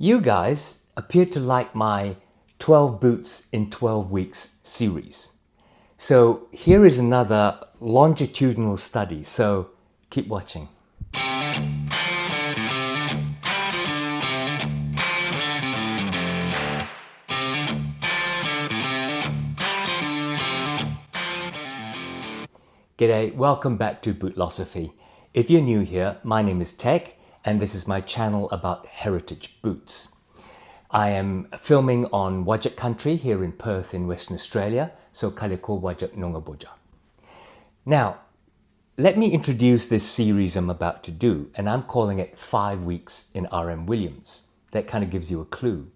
You guys appear to like my 12 Boots in 12 Weeks series. So here is another longitudinal study, so keep watching. G'day, welcome back to Bootlosophy. If you're new here, my name is Tech and this is my channel about heritage boots. I am filming on Wajak country here in Perth in Western Australia, so Kaliko Wajak Nongaboja. Now, let me introduce this series I'm about to do, and I'm calling it 5 Weeks in R.M. Williams. That kind of gives you a clue.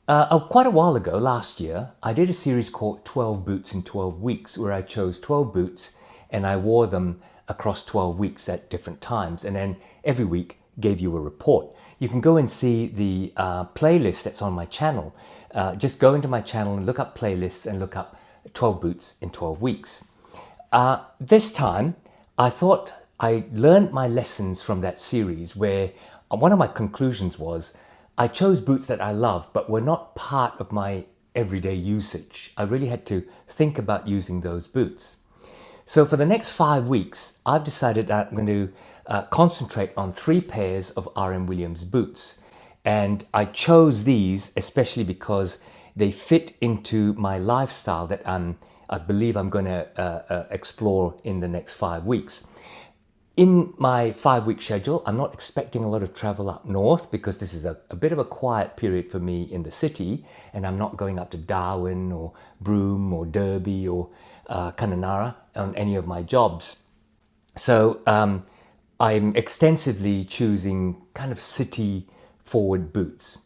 Quite a while ago, last year, I did a series called 12 Boots in 12 Weeks, where I chose 12 boots and I wore them across 12 weeks at different times, and then every week gave you a report. You can go and see the playlist that's on my channel. Just go into my channel and look up playlists and look up 12 Boots in 12 Weeks. This time, I thought I learned my lessons from that series, where one of my conclusions was I chose boots that I love but were not part of my everyday usage. I really had to think about using those boots. So for the next 5 weeks, I've decided that I'm going to concentrate on 3 pairs of R.M. Williams boots. And I chose these especially because they fit into my lifestyle that I believe I'm going to explore in the next 5 weeks. In my 5-week schedule, I'm not expecting a lot of travel up north because this is a bit of a quiet period for me in the city, and I'm not going up to Darwin or Broome or Derby or Kununurra on any of my jobs. So I'm extensively choosing kind of city forward boots.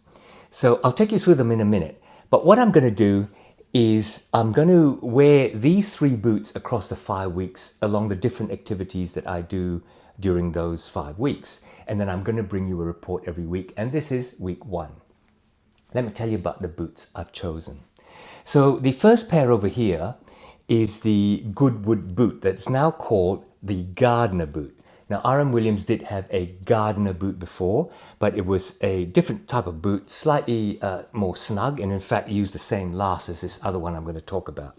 So I'll take you through them in a minute. But what I'm going to do is I'm going to wear these 3 boots across the 5 weeks along the different activities that I do during those 5 weeks. And then I'm going to bring you a report every week. And this is week 1. Let me tell you about the boots I've chosen. So the first pair over here is the Goodwood boot that's now called the Gardener boot. Now, R.M. Williams did have a Gardener boot before, but it was a different type of boot, slightly more snug, and in fact used the same last as this other one I'm going to talk about.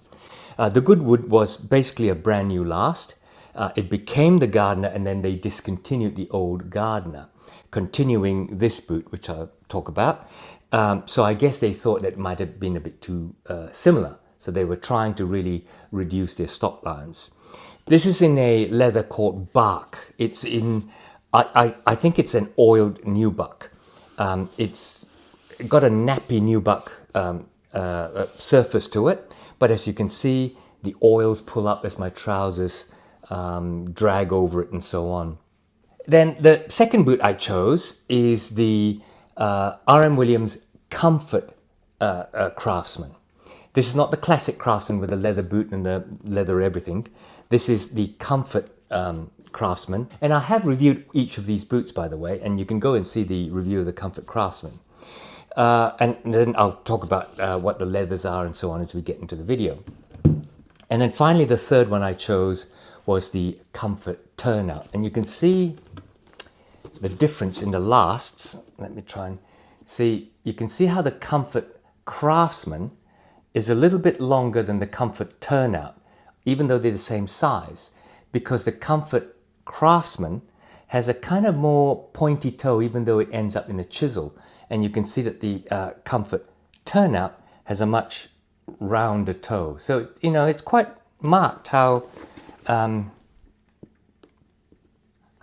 The Goodwood was basically a brand new last. It became the Gardener, and then they discontinued the old Gardener, continuing this boot, which I'll talk about. So I guess they thought that it might have been a bit too similar. So they were trying to really reduce their stock lines. This is in a leather called bark. It's in, I think it's an oiled nubuck. It's got a nappy nubuck surface to it, but as you can see, the oils pull up as my trousers drag over it and so on. Then the second boot I chose is the R.M. Williams Comfort Craftsman. This is not the classic Craftsman with the leather boot and the leather everything. This is the Comfort Craftsman. And I have reviewed each of these boots, by the way, and you can go and see the review of the Comfort Craftsman. And then I'll talk about what the leathers are and so on as we get into the video. And then finally, the third one I chose was the Comfort Turnout. And you can see the difference in the lasts. Let me try and see. You can see how the Comfort Craftsman is a little bit longer than the Comfort Turnout, even though they're the same size, because the Comfort Craftsman has a kind of more pointy toe, even though it ends up in a chisel. And you can see that the Comfort Turnout has a much rounder toe. So, you know, it's quite marked how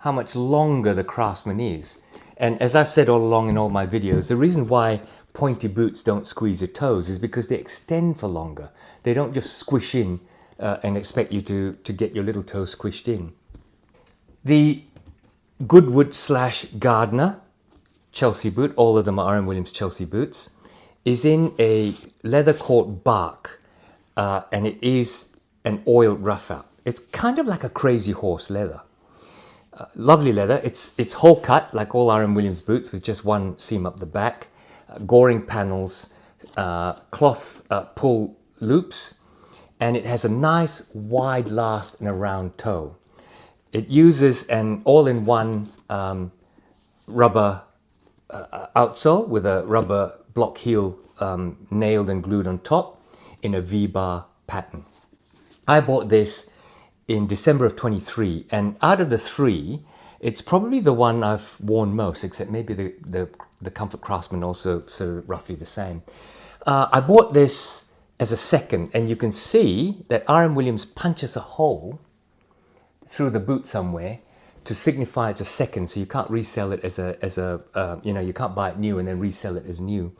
much longer the Craftsman is. And as I've said all along in all my videos, the reason why pointy boots don't squeeze your toes is because they extend for longer. They don't just squish in and expect you to get your little toe squished in. The Goodwood / Gardener Chelsea boot, all of them are R.M. Williams Chelsea boots, is in a leather called bark, and it is an oiled rough out. It's kind of like a crazy horse leather. Lovely leather. It's whole cut like all R.M. Williams boots with just one seam up the back, goring panels, cloth pull loops, and it has a nice wide last and a round toe. It uses an all-in-one rubber outsole with a rubber block heel nailed and glued on top in a V-bar pattern. I bought this in December of 23, and out of the three, it's probably the one I've worn most, except maybe the Comfort Craftsman also sort of roughly the same. I bought this as a second, and you can see that R.M. Williams punches a hole through the boot somewhere to signify it's a second, so you can't resell it as a you can't buy it new and then resell it as new.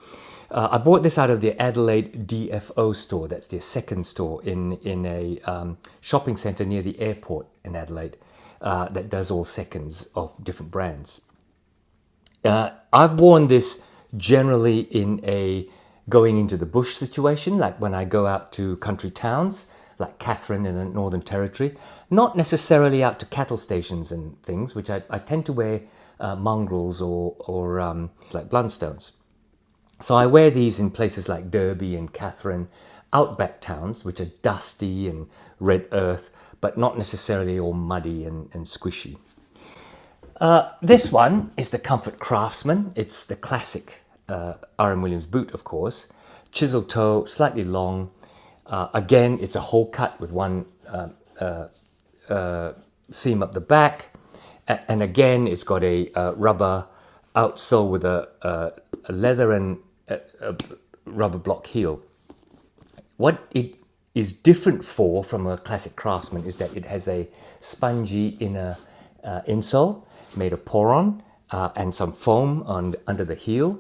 I bought this out of the Adelaide DFO store. That's their second store in a shopping centre near the airport in Adelaide that does all seconds of different brands. I've worn this generally in a going into the bush situation, like when I go out to country towns, like Catherine in the Northern Territory, not necessarily out to cattle stations and things, which I tend to wear mongrels or like Blundstones. So I wear these in places like Derby and Catherine, outback towns, which are dusty and red earth, but not necessarily all muddy and squishy. This one is the Comfort Craftsman. It's the classic R.M. Williams boot, of course. Chisel toe, slightly long. Again, it's a hole cut with one seam up the back. And again, it's got a rubber outsole with a leather and a rubber block heel. What it is different from a classic Craftsman is that it has a spongy inner insole made of poron and some foam under the heel.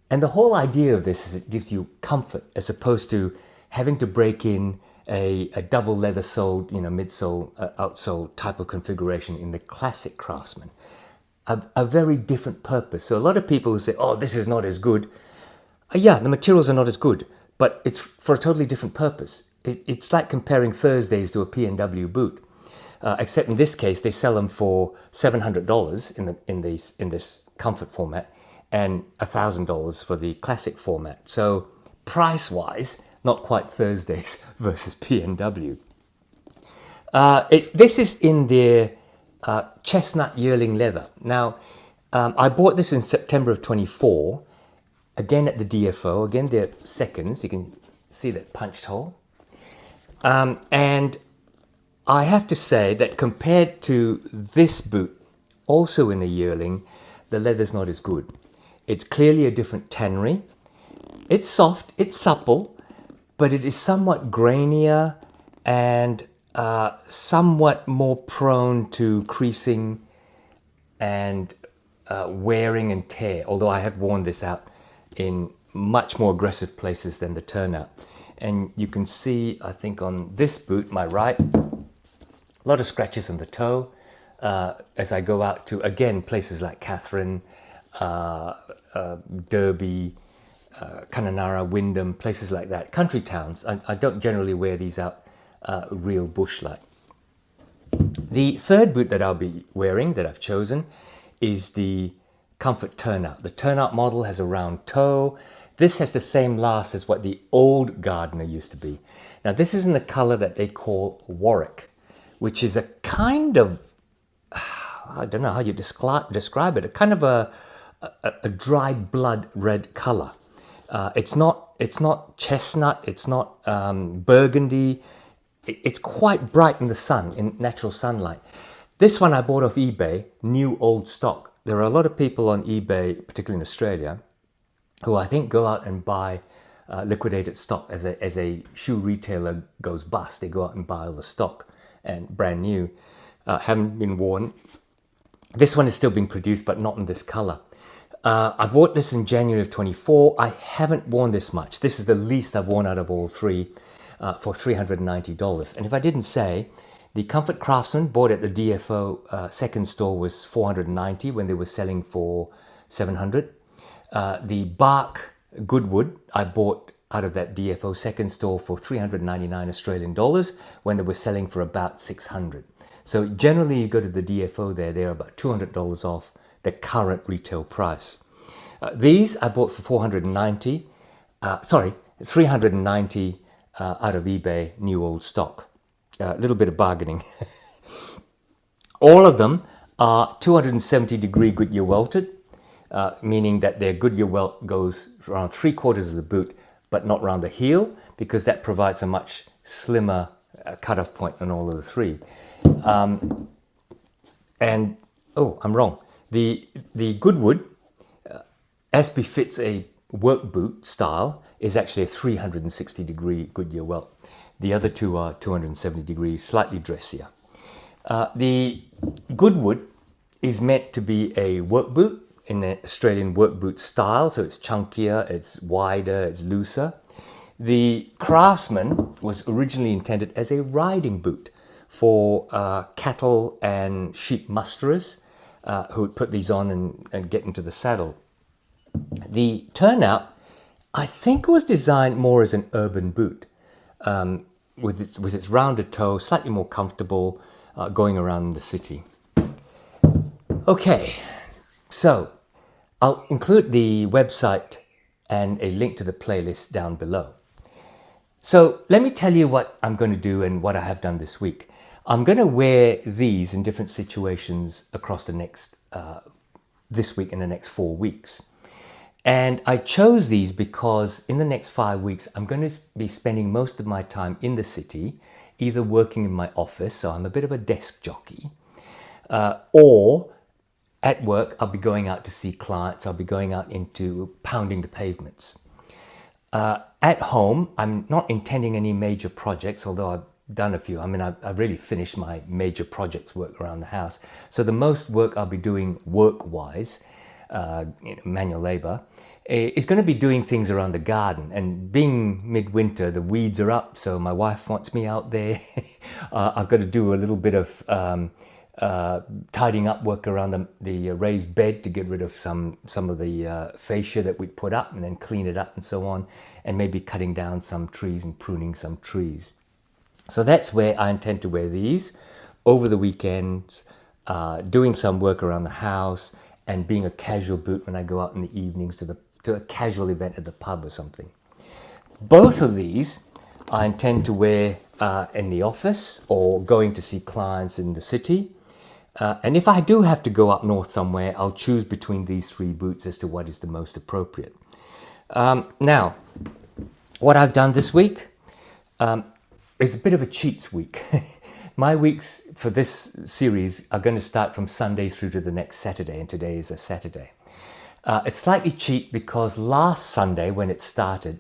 And the whole idea of this is it gives you comfort as opposed to having to break in a double leather soled, midsole, outsole type of configuration in the classic Craftsman. A very different purpose. So a lot of people who say, oh, this is not as good. Yeah, the materials are not as good, but it's for a totally different purpose. It's like comparing Thursdays to a P&W boot. Except in this case, they sell them for $700 in this comfort format and $1,000 for the classic format. So price-wise, not quite Thursdays versus P&W. This is in their chestnut yearling leather. Now, I bought this in September of 24, again at the DFO. Again, they're seconds. You can see that punched hole. And I have to say that compared to this boot, also in a yearling, the leather's not as good. It's clearly a different tannery. It's soft, it's supple, but it is somewhat grainier and somewhat more prone to creasing and wearing and tear, although I have worn this out in much more aggressive places than the Turnout. And you can see, I think on this boot, my right, a lot of scratches on the toe as I go out to, again, places like Catherine, Derby, Kununurra, Wyndham, places like that, country towns. I don't generally wear these out real bush-like. The third boot that I'll be wearing, that I've chosen, is the Comfort Turnout. The Turnout model has a round toe. This has the same last as what the old Gardner used to be. Now, this is in the color that they call Warwick, which is a kind of, I don't know how you describe it, a kind of a dried blood red color. It's not chestnut, it's not burgundy. It's quite bright in the sun, in natural sunlight. This one I bought off eBay, new old stock. There are a lot of people on eBay, particularly in Australia, who I think go out and buy liquidated stock as a shoe retailer goes bust. They go out and buy all the stock and brand new, haven't been worn. This one is still being produced, but not in this color. I bought this in January of 24. I haven't worn this much. This is the least I've worn out of all three for $390. And if I didn't say, the Comfort Craftsman bought at the DFO second store was $490 when they were selling for $700. The Bark Goodwood I bought out of that DFO second store for 399 Australian dollars when they were selling for about 600. So generally you go to the DFO there, they're about $200 off the current retail price. These I bought for 390 out of eBay, new old stock. A little bit of bargaining. All of them are 270 degree Goodyear welted. meaning that their Goodyear welt goes around 3/4 of the boot, but not around the heel, because that provides a much slimmer cutoff point on all of the three. And oh, I'm wrong. The Goodwood, as befits a work boot style, is actually a 360-degree Goodyear welt. The other two are 270 degrees, slightly dressier. The Goodwood is meant to be a work boot in the Australian work boot style, so it's chunkier, it's wider, it's looser. The Craftsman was originally intended as a riding boot for cattle and sheep musterers who would put these on and get into the saddle. The Turnout, I think, was designed more as an urban boot, with its rounded toe, slightly more comfortable going around the city. Okay, so I'll include the website and a link to the playlist down below. So let me tell you what I'm going to do and what I have done this week. I'm going to wear these in different situations across the next, this week and the next 4 weeks. And I chose these because in the next 5 weeks, I'm going to be spending most of my time in the city, either working in my office, so I'm a bit of a desk jockey, or at work, I'll be going out to see clients, I'll be going out into pounding the pavements. At home, I'm not intending any major projects, although I've done a few. I mean, I've really finished my major projects work around the house. So the most work I'll be doing work-wise, manual labor, is going to be doing things around the garden. And being midwinter, the weeds are up, so my wife wants me out there. I've got to do a little bit of tidying up work around the raised bed to get rid of some of the fascia that we'd put up, and then clean it up and so on, and maybe cutting down some trees and pruning some trees. So that's where I intend to wear these over the weekends, doing some work around the house, and being a casual boot when I go out in the evenings to a casual event at the pub or something. Both of these I intend to wear in the office or going to see clients in the city. And if I do have to go up north somewhere, I'll choose between these three boots as to what is the most appropriate. Now, what I've done this week is a bit of a cheats week. My weeks for this series are going to start from Sunday through to the next Saturday, and today is a Saturday. It's slightly cheap because last Sunday when it started,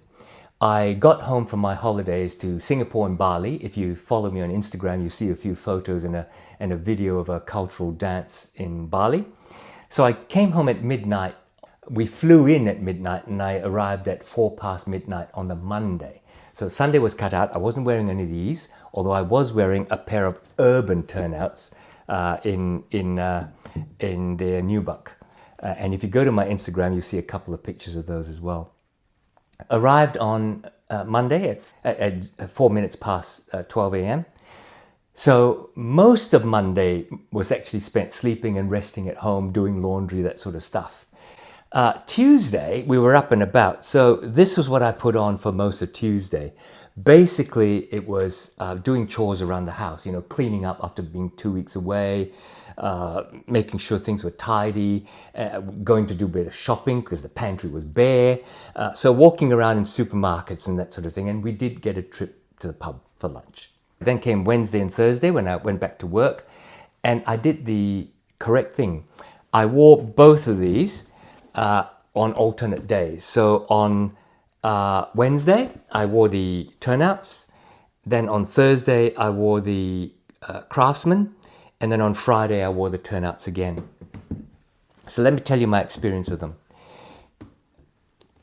I got home from my holidays to Singapore and Bali. If you follow me on Instagram, you see a few photos and a video of a cultural dance in Bali. So I came home at midnight. We flew in at midnight and I arrived at 4 past midnight on the Monday. So Sunday was cut out. I wasn't wearing any of these, although I was wearing a pair of urban turnouts in their nubuck. And if you go to my Instagram, you see a couple of pictures of those as well. Arrived on Monday at 4 minutes past 12 a.m. So most of Monday was actually spent sleeping and resting at home, doing laundry, that sort of stuff. Tuesday, we were up and about. So this was what I put on for most of Tuesday. Basically, it was doing chores around the house, cleaning up after being 2 weeks away, making sure things were tidy, going to do a bit of shopping because the pantry was bare. So walking around in supermarkets and that sort of thing. And we did get a trip to the pub for lunch. Then came Wednesday and Thursday when I went back to work, and I did the correct thing. I wore both of these on alternate days. So on Wednesday, I wore the Turnouts. Then on Thursday, I wore the Craftsman. And then on Friday, I wore the Turnouts again. So let me tell you my experience of them.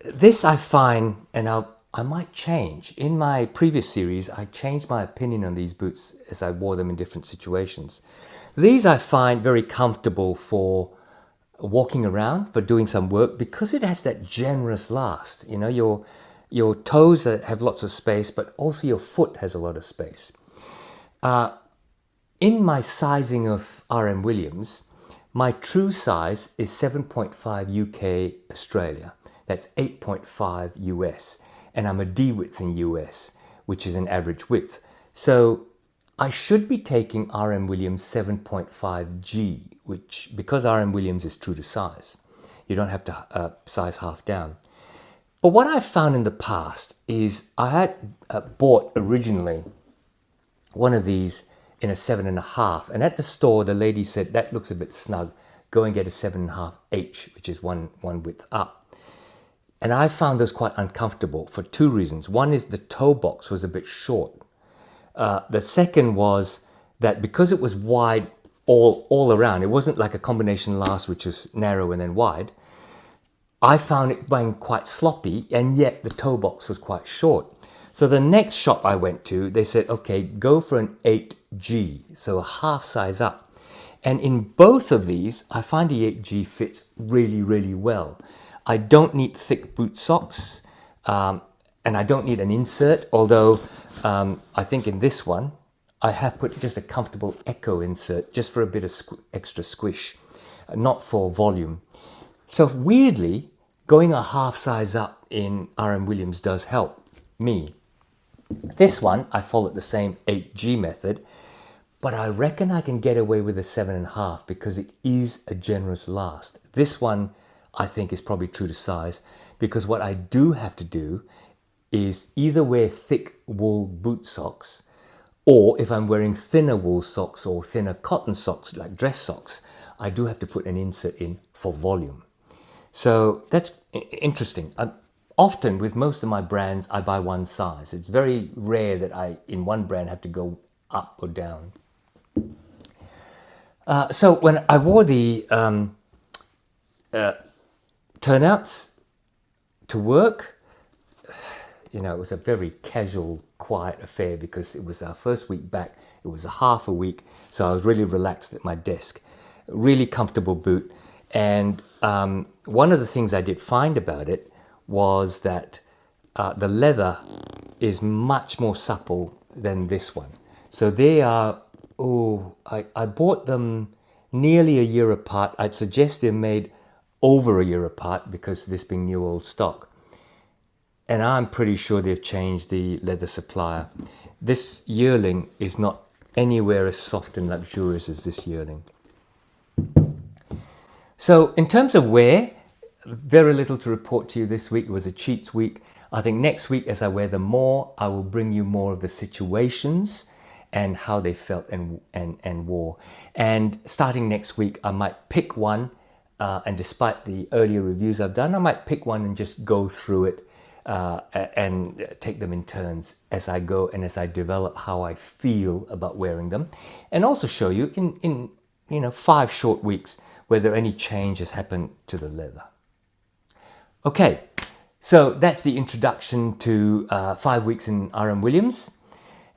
This I find, and I might change. In my previous series, I changed my opinion on these boots as I wore them in different situations. These I find very comfortable for walking around, for doing some work, because it has that generous last. Your toes have lots of space, but also your foot has a lot of space. In my sizing of R.M. Williams, my true size is 7.5 UK Australia. That's 8.5 US. And I'm a D width in US, which is an average width. So I should be taking R.M. Williams 7.5 G, which, because R.M. Williams is true to size. You don't have to size half down. But what I found in the past is I had bought originally one of these in a 7.5, and at the store the lady said that looks a bit snug. Go and get a 7.5H, which is one width up. And I found those quite uncomfortable for two reasons. One is the toe box was a bit short. The second was that because it was wide all around, it wasn't like a combination last which was narrow and then wide. I found it being quite sloppy, and yet the toe box was quite short. So the next shop I went to, they said, okay, go for an 8G, so a half size up. And in both of these, I find the 8G fits really, really well. I don't need thick boot socks, and I don't need an insert, although I think in this one, I have put just a comfortable Echo insert, just for a bit of extra squish, not for volume. So weirdly, going a half size up in RM Williams does help me. This one, I followed the same 8G method, but I reckon I can get away with a 7.5 because it is a generous last. This one, I think, is probably true to size, because what I do have to do is either wear thick wool boot socks, or if I'm wearing thinner wool socks or thinner cotton socks, like dress socks, I do have to put an insert in for volume. So that's interesting. Often with most of my brands, I buy one size. It's very rare that I, in one brand, have to go up or down. So when I wore the turnouts to work, you know, it was a very casual, quiet affair because it was our first week back. It was a half a week, so I was really relaxed at my desk. Really comfortable boot. And one of the things I did find about it was that the leather is much more supple than this one. So they are, I bought them nearly a year apart. I'd suggest they're made over a year apart because this being new old stock. And I'm pretty sure they've changed the leather supplier. This yearling is not anywhere as soft and luxurious as this yearling. So in terms of wear, very little to report to you this week. It was a cheats week. I think next week, as I wear them more, I will bring you more of the situations and how they felt and wore. And starting next week, I might pick one, and despite the earlier reviews I've done, I might pick one and just go through it and take them in turns as I go and as I develop how I feel about wearing them, and also show you in 5 short weeks whether any change has happened to the leather. Okay, so that's the introduction to 5 weeks in RM Williams.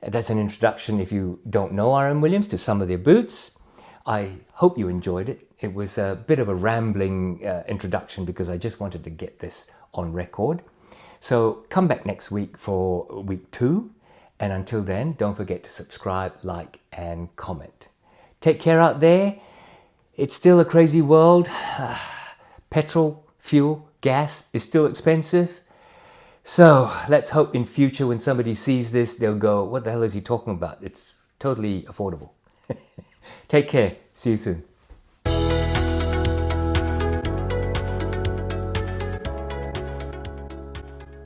That's an introduction, if you don't know RM Williams, to some of their boots. I hope you enjoyed it. It was a bit of a rambling introduction because I just wanted to get this on record. So come back next week for week 2. And until then, don't forget to subscribe, like, and comment. Take care out there. It's still a crazy world. Petrol, fuel, gas is still expensive. So let's hope in future when somebody sees this, they'll go, what the hell is he talking about? It's totally affordable. Take care. See you soon.